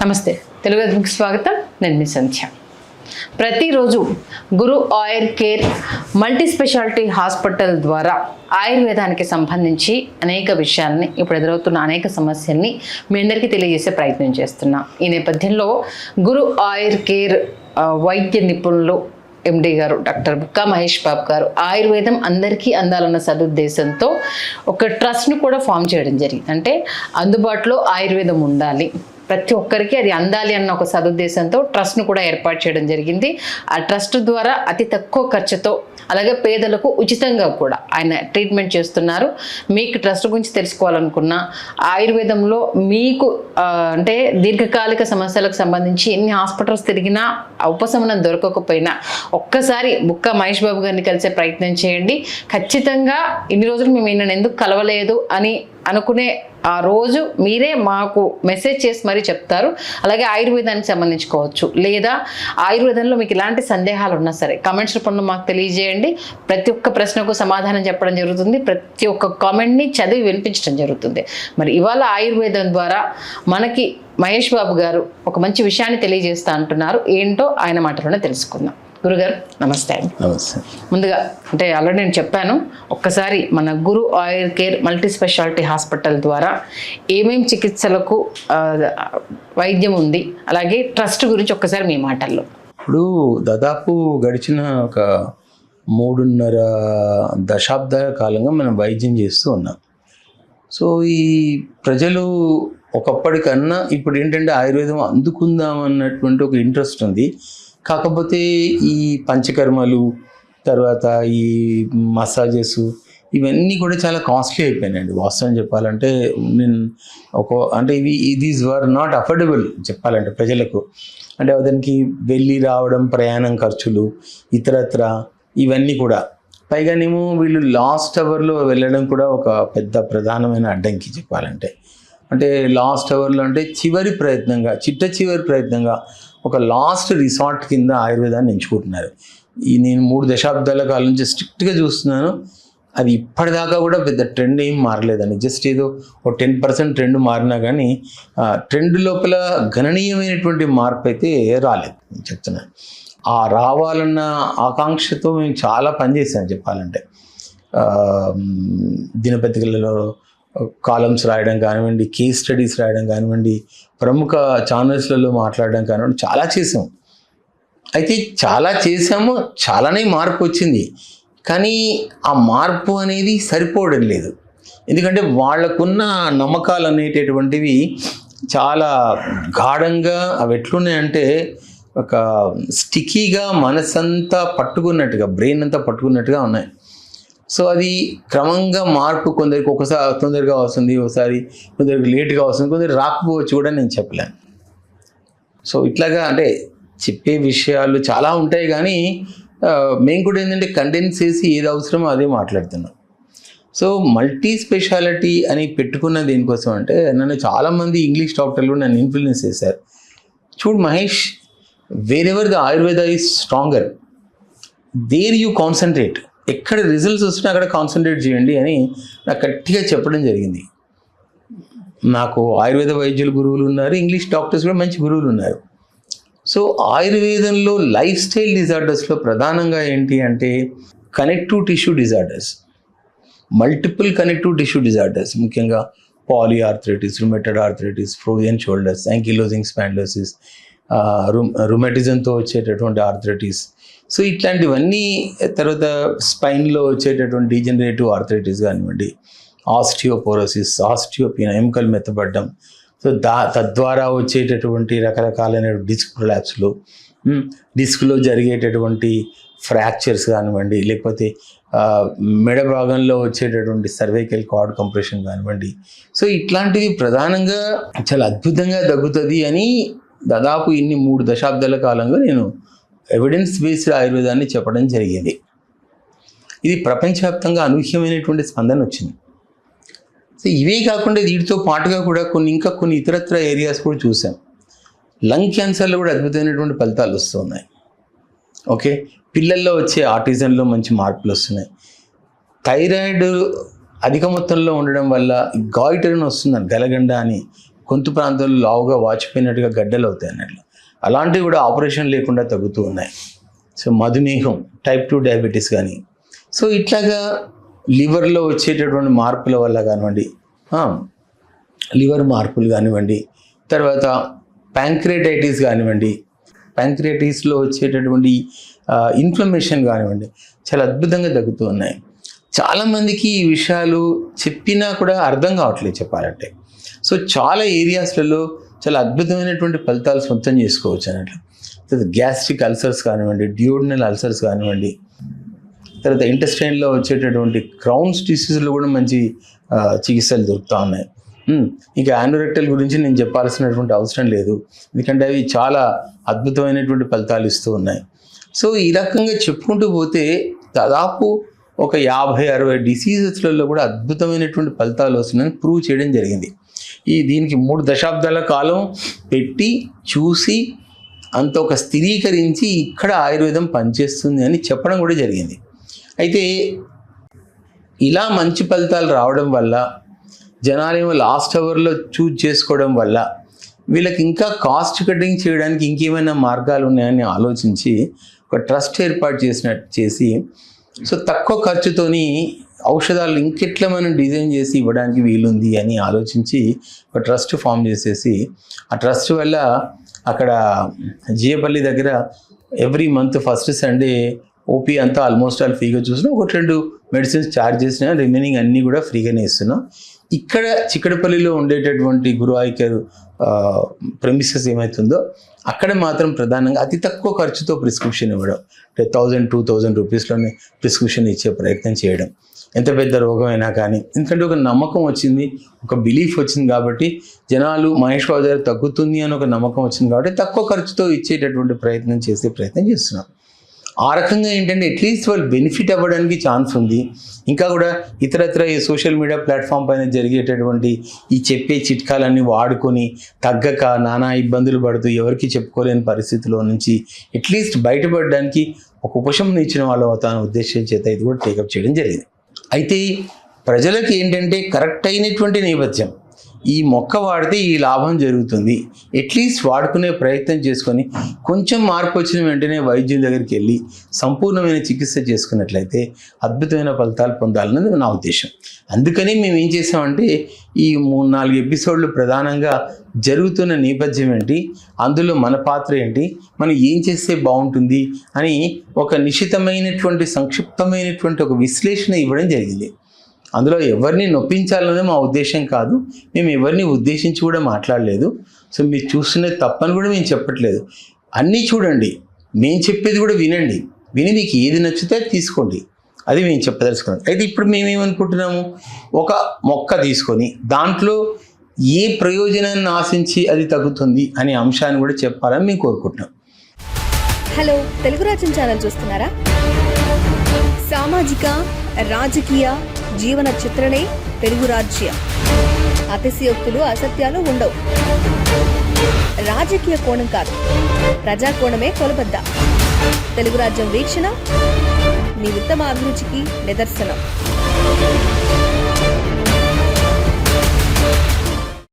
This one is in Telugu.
నమస్తే, తెలుగుకి స్వాగతం. నేను మీ సంధ్య. ప్రతిరోజు గురు ఆయుర్ కేర్ మల్టీ స్పెషాలిటీ హాస్పిటల్ ద్వారా ఆయుర్వేదానికి సంబంధించి అనేక విషయాలని, ఇప్పుడు ఎదురవుతున్న అనేక సమస్యల్ని మీ అందరికీ తెలియజేసే ప్రయత్నం చేస్తున్నాం. ఈ నేపథ్యంలో గురు ఆయుర్ కేర్ వైద్య నిపుణులు ఎండి గారు డాక్టర్ బుక్కా మహేష్ బాబు గారు ఆయుర్వేదం అందరికీ అందాలన్న సదుద్దేశంతో ఒక ట్రస్ట్ను కూడా ఫామ్ చేయడం జరిగింది. అంటే అందుబాటులో ఆయుర్వేదం ఉండాలి, ప్రతి ఒక్కరికి అది అందాలి అన్న ఒక సదుద్దేశంతో ట్రస్ట్ను కూడా ఏర్పాటు చేయడం జరిగింది. ఆ ట్రస్ట్ ద్వారా అతి తక్కువ ఖర్చుతో, అలాగే పేదలకు ఉచితంగా కూడా ఆయన ట్రీట్మెంట్ చేస్తున్నారు. మీకు ట్రస్ట్ గురించి తెలుసుకోవాలనుకున్నా, ఆయుర్వేదంలో మీకు అంటే దీర్ఘకాలిక సమస్యలకు సంబంధించి ఎన్ని హాస్పిటల్స్ తిరిగినా ఉపశమనం దొరకకపోయినా ఒక్కసారి బుక్కా మహేష్ బాబు గారిని కలిసే ప్రయత్నం చేయండి. ఖచ్చితంగా ఇన్ని రోజులు మేము ఈయనను ఎందుకు కలవలేదు అని అనుకునే ఆ రోజు మీరే మాకు మెసేజ్ చేసి మరీ చెప్తారు. అలాగే ఆయుర్వేదానికి సంబంధించుకోవచ్చు, లేదా ఆయుర్వేదంలో మీకు ఇలాంటి సందేహాలు ఉన్నా సరే కామెంట్స్ రూపంలో మాకు తెలియజేయండి. ప్రతి ఒక్క ప్రశ్నకు సమాధానం చెప్పడం జరుగుతుంది, ప్రతి ఒక్క కామెంట్ని చదివి వినిపించడం జరుగుతుంది. మరి ఇవాళ ఆయుర్వేదం ద్వారా మనకి మహేష్ బాబు గారు ఒక మంచి విషయాన్ని తెలియజేస్తా అంటున్నారు. ఏంటో ఆయన మాటలోనే తెలుసుకుందాం. గురుగారు నమస్తే. నమస్తే. ముందుగా అంటే ఆల్రెడీ నేను చెప్పాను, ఒక్కసారి మన గురు ఆయుర్ కేర్ మల్టీ స్పెషాలిటీ హాస్పిటల్ ద్వారా ఏమేమి చికిత్సలకు వైద్యం ఉంది, అలాగే ట్రస్ట్ గురించి ఒక్కసారి మీ మాటల్లో. ఇప్పుడు దాదాపు గడిచిన ఒక 3.5 దశాబ్దాల కాలంగా మనం వైద్యం చేస్తూ ఉన్నాం. సో ఈ ప్రజలు ఒకప్పటికన్నా ఇప్పుడు ఏంటంటే ఆయుర్వేదం అందుకుందాం అన్నటువంటి ఒక ఇంట్రెస్ట్ ఉంది. కాకపోతే ఈ పంచకర్మలు, తర్వాత ఈ మసాజెస్, ఇవన్నీ కూడా చాలా కాస్ట్లీ అయిపోయినాయండి. వాస్తవం చెప్పాలంటే నేను అంటే దీస్ వర్ నాట్ అఫోర్డబుల్ చెప్పాలంటే ప్రజలకు. అంటే దానికి వెళ్ళి రావడం, ప్రయాణం ఖర్చులు, ఇతరత్ర ఇవన్నీ కూడా. పైగానేమో వీళ్ళు లాస్ట్ అవర్లో వెళ్ళడం కూడా ఒక పెద్ద ప్రధానమైన అడ్డంకి చెప్పాలంటే. అంటే లాస్ట్ అవర్లో అంటే చివరి ప్రయత్నంగా ఒక లాస్ట్ రిసార్ట్ కింద ఆయుర్వేదాన్ని ఎంచుకుంటున్నారు. నేను 3 దశాబ్దాల కాలం నుంచి స్ట్రిక్ట్గా చూస్తున్నాను. అది ఇప్పటిదాకా కూడా పెద్ద ట్రెండ్ ఏం మారలేదండి. జస్ట్ ఏదో ఒక 10% ట్రెండ్ మారినా కానీ ట్రెండ్ లోపల గణనీయమైనటువంటి మార్పు అయితే రాలేదు. నేను చెప్తున్నాను, ఆ రావాలన్న ఆకాంక్షతో మేము చాలా పనిచేసాం చెప్పాలంటే. దినపత్రికలలో కాలమ్స్ రాయడం కానివ్వండి, కేస్ స్టడీస్ రాయడం కానివ్వండి, ప్రముఖ ఛానల్స్లలో మాట్లాడడం కానివ్వండి, చాలా చేసాం. అయితే చాలా చేసాము, చాలానే మార్పు వచ్చింది. కానీ ఆ మార్పు అనేది సరిపోవడం లేదు. ఎందుకంటే వాళ్ళకున్న నమ్మకాలు అనేటటువంటివి చాలా గాఢంగా, అవి ఎట్లున్నాయంటే ఒక స్టికీగా మనసంతా పట్టుకున్నట్టుగా, బ్రెయిన్ అంతా పట్టుకున్నట్టుగా ఉన్నాయి. సో అది క్రమంగా మార్పు కొందరికి ఒకసారి తొందరగా వస్తుంది, ఒకసారి కొందరికి లేట్గా వస్తుంది, కొందరికి రాకపోవచ్చు కూడా నేను చెప్పలేను. సో ఇట్లాగా అంటే చెప్పే విషయాలు చాలా ఉంటాయి, కానీ మేము కూడా ఏంటంటే కండెన్స్ చేసి ఏది అవసరమో అదే మాట్లాడుతున్నాం. సో మల్టీ స్పెషాలిటీ అని పెట్టుకున్న దేనికోసం అంటే నన్ను చాలామంది ఇంగ్లీష్ డాక్టర్లు నన్ను ఇన్ఫ్లుయెన్స్ చేశారు. చూడు Mahesh, wherever the Ayurveda is stronger, there you concentrate. ఎక్కడ రిజల్ట్స్ వస్తున్నా అక్కడ కాన్సన్ట్రేట్ చేయండి అని నాకు గట్టిగా చెప్పడం జరిగింది. నాకు ఆయుర్వేద వైద్యులు గురువులు ఉన్నారు, ఇంగ్లీష్ డాక్టర్స్ కూడా మంచి గురువులు ఉన్నారు. సో ఆయుర్వేదంలో లైఫ్ స్టైల్ డిజార్డర్స్లో ప్రధానంగా ఏంటి అంటే connective tissue disorders, multiple connective tissue disorders, ముఖ్యంగా polyarthritis, rheumatoid arthritis, frozen shoulders, ankylosing spondylosis, రుమటిజంతో వచ్చేటటువంటి ఆర్థరైటిస్. సో ఇట్లాంటివన్నీ, తర్వాత స్పైన్లో వచ్చేటటువంటి డీజనరేటివ్ ఆర్థరైటిస్ కానివ్వండి, ఆస్టియోపోరోసిస్, ఆస్టియోపియా, ఎముకలు మెత్తబడ్డం, సో తద్వారా వచ్చేటటువంటి రకరకాలైన డిస్క్ ప్రొలాప్స్లు, డిస్క్లో జరిగేటటువంటి ఫ్రాక్చర్స్ కానివ్వండి, లేకపోతే మెడ భాగంలో వచ్చేటటువంటి సర్వైకల్ కార్డ్ కంప్రెషన్ కానివ్వండి. సో ఇట్లాంటివి ప్రధానంగా చాలా అద్భుతంగా తగ్గుతుంది అని దాదాపు 3 దశాబ్దాల కాలంగా నేను ఎవిడెన్స్ బేస్డ్ ఆయుర్వేదాన్ని చెప్పడం జరిగింది. ఇది ప్రపంచవ్యాప్తంగా అనూహ్యమైనటువంటి స్పందన వచ్చింది. సో ఇవే కాకుండా వీటితో పాటుగా కూడా ఇంకా కొన్ని ఇతరత్ర ఏరియాస్ కూడా చూసాం. లంగ్ క్యాన్సర్లో కూడా అద్భుతమైనటువంటి ఫలితాలు వస్తున్నాయి. ఓకే, పిల్లల్లో వచ్చే ఆటిజంలో మంచి మార్పులు వస్తున్నాయి. థైరాయిడ్ అధిక మొత్తంలో ఉండడం వల్ల గాయిటర్ అని వస్తుందని, గలగండ అని గొంతు ప్రాంతంలో లావుగా వాచిపోయినట్టుగా గడ్డలు అవుతాయి అన్నట్లు. అలాంటివి కూడా ఆపరేషన్ లేకుండా తగ్గుతూ ఉన్నాయి. సో మధుమేహం, టైప్ 2 డయాబెటీస్ కానీ, సో ఇట్లాగా లివర్లో వచ్చేటటువంటి మార్పుల వల్ల కానివ్వండి, లివర్ మార్పులు కానివ్వండి, తర్వాత ప్యాంక్రియాటైటిస్ కానివ్వండి, ప్యాంక్రియాటిస్లో వచ్చేటటువంటి ఇన్ఫ్లమేషన్ కానివ్వండి, చాలా అద్భుతంగా తగ్గుతూ ఉన్నాయి. చాలామందికి ఈ విషయాలు చెప్పినా కూడా అర్థం కావట్లేదు చెప్పాలంటే. సో చాలా ఏరియాస్లలో చాలా అద్భుతమైనటువంటి ఫలితాలు సొంతం చేసుకోవచ్చు అన్నట్లు. తర్వాత గ్యాస్ట్రిక్ అల్సర్స్ కానివ్వండి, డ్యూడినల్ అల్సర్స్ కానివ్వండి, తర్వాత ఇంటెస్టైన్లో వచ్చేటటువంటి క్రౌన్స్ డిసీజ్లో కూడా మంచి చికిత్సలు దొరుకుతూ ఉన్నాయి. ఇంకా యానోరెక్టల్ గురించి నేను చెప్పాల్సినటువంటి అవసరం లేదు, ఎందుకంటే అవి చాలా అద్భుతమైనటువంటి ఫలితాలు ఇస్తూ ఉన్నాయి. సో ఈ రకంగా చెప్పుకుంటూ పోతే దాదాపు ఒక 50-60 డిసీజెస్లలో కూడా అద్భుతమైనటువంటి ఫలితాలు వస్తున్నాయని ప్రూవ్ చేయడం జరిగింది. దీనికి 3 దశాబ్దాల కాలం పెట్టి చూసి అంత ఒక స్థిరీకరించి ఇక్కడ ఆయుర్వేదం పనిచేస్తుంది అని చెప్పడం కూడా జరిగింది. అయితే ఇలా మంచి ఫలితాలు రావడం వల్ల, జనాలేమో లాస్ట్ అవర్లో చూజ్ చేసుకోవడం వల్ల, వీళ్ళకి ఇంకా కాస్ట్ కటింగ్ చేయడానికి ఇంకేమైనా మార్గాలు ఉన్నాయని ఆలోచించి ఒక ట్రస్ట్ ఏర్పాటు చేసి సో తక్కువ ఖర్చుతోని ఔషధాలు ఇంకెట్లా మనం డిజైన్ చేసి ఇవ్వడానికి వీలుంది అని ఆలోచించి ఒక ట్రస్ట్ ఫామ్ చేసేసి, ఆ ట్రస్ట్ వల్ల అక్కడ జియపల్లి దగ్గర every month first Sunday OP అంతా ఆల్మోస్ట్ ఆల్ ఫ్రీగా చూసినా, 1-2 మెడిసిన్స్ ఛార్జ్ చేసినా రిమైనింగ్ అన్నీ కూడా ఫ్రీగానే ఇస్తున్నాం. ఇక్కడ చిక్కడపల్లిలో ఉండేటటువంటి గురు ఐ కేర్ ప్రెమిసెస్ ఏమవుతుందో అక్కడ మాత్రం ప్రధానంగా అతి తక్కువ ఖర్చుతో ప్రిస్క్రిప్షన్ ఇవ్వడం, అంటే 1000-2000 రూపీస్లోనే ప్రిస్క్రిప్షన్ ఇచ్చే ప్రయత్నం చేయడం. ఎంత పెద్ద రోగం అయినా కానీ, ఎందుకంటే ఒక నమ్మకం వచ్చింది, ఒక బిలీఫ్ వచ్చింది కాబట్టి, జనాలు మహేష్ బాబు గారు తగ్గుతుంది అని ఒక నమ్మకం వచ్చింది కాబట్టి తక్కువ ఖర్చుతో ఇచ్చేటటువంటి ప్రయత్నం చేస్తున్నాం. ఆ రకంగా ఏంటంటే అట్లీస్ట్ వాళ్ళు బెనిఫిట్ అవ్వడానికి ఛాన్స్ ఉంది. ఇంకా కూడా ఇతరత్ర ఈ సోషల్ మీడియా ప్లాట్ఫామ్ పైన జరిగేటటువంటి ఈ చెప్పే చిట్కాలన్నీ వాడుకొని తగ్గక నానా ఇబ్బందులు పడుతూ ఎవరికి చెప్పుకోలేని పరిస్థితిలో నుంచి అట్లీస్ట్ బయటపడడానికి ఒక ఉపశమనం ఇచ్చిన వాళ్ళు అవుతాన ఉద్దేశం చేత ఇది కూడా టేకప్ చేయడం జరిగింది. అయితే ప్రజలకు ఏంటంటే కరెక్ట్ అయినటువంటి నేపథ్యం, ఈ మొక్క వాడితే ఈ లాభం జరుగుతుంది, అట్లీస్ట్ వాడుకునే ప్రయత్నం చేసుకొని కొంచెం మార్పు వచ్చిన వెంటనే వైద్యుని దగ్గరికి వెళ్ళి సంపూర్ణమైన చికిత్స చేసుకున్నట్లయితే అద్భుతమైన ఫలితాలు పొందాలన్నది నా ఉద్దేశం. అందుకని మేము ఏం చేసామంటే ఈ 3-4 ఎపిసోడ్లు ప్రధానంగా జరుగుతున్న నేపథ్యం ఏంటి, అందులో మన పాత్ర ఏంటి, మనం ఏం చేస్తే బాగుంటుంది అని ఒక నిశితమైనటువంటి సంక్షిప్తమైనటువంటి ఒక విశ్లేషణ ఇవ్వడం జరిగింది. అందులో ఎవరిని నొప్పించాలనేది మా ఉద్దేశం కాదు, మేము ఎవరిని ఉద్దేశించి కూడా మాట్లాడలేదు. సో మీరు చూస్తున్నది తప్పని కూడా మేము చెప్పట్లేదు. అన్నీ చూడండి, మేము చెప్పేది కూడా వినండి, విని మీకు ఏది నచ్చితే అది తీసుకోండి, అది మేము చెప్పదలుచుకున్నాం. అయితే ఇప్పుడు మేమేమనుకుంటున్నాము, ఒక మొక్క తీసుకొని దాంట్లో ఏ ప్రయోజనాన్ని ఆశించి అది తగ్గుతుంది అనే అంశాన్ని కూడా చెప్పాలని మేము కోరుకుంటున్నాం. హలో, తెలుగు రాజ్యం ఛానల్ చూస్తున్నారా? సామాజిక, రాజకీయ, జీవన చిత్రణే తెలుగు రాజ్యం. అతిశయోక్తులు, అసత్యాలు ఉండవు. రాజకీయ కోణం కాదు, ప్రజా కోణమే కొలబద్ద. తెలుగు రాజ్యం వీక్షణ మీ ఉత్తమ అభిరుచికి నిదర్శనం.